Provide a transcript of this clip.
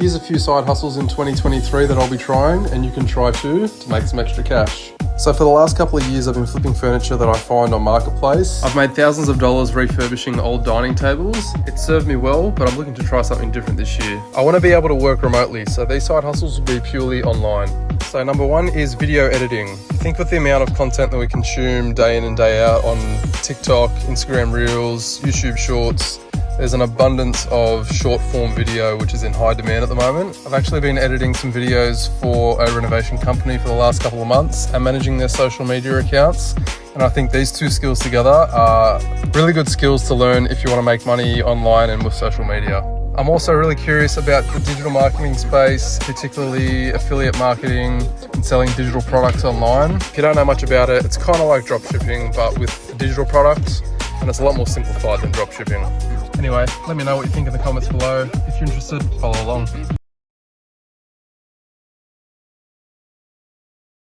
Here's a few side hustles in 2023 that I'll be trying, and you can try too to make some extra cash. So for the last couple of years, I've been flipping furniture that I find on Marketplace. I've made thousands of dollars refurbishing old dining tables. It served me well, but I'm looking to try something different this year. I want to be able to work remotely, so these side hustles will be purely online. So number one is video editing. I think with the amount of content that we consume day in and day out on TikTok, Instagram Reels, YouTube Shorts, there's an abundance of short form video which is in high demand at the moment. I've actually been editing some videos for a renovation company for the last couple of months and managing their social media accounts. And I think these two skills together are really good skills to learn if you want to make money online and with social media. I'm also really curious about the digital marketing space, particularly affiliate marketing and selling digital products online. If you don't know much about it, it's kind of like dropshipping, but with a digital product, and it's a lot more simplified than dropshipping. Anyway, let me know what you think in the comments below. If you're interested, follow along.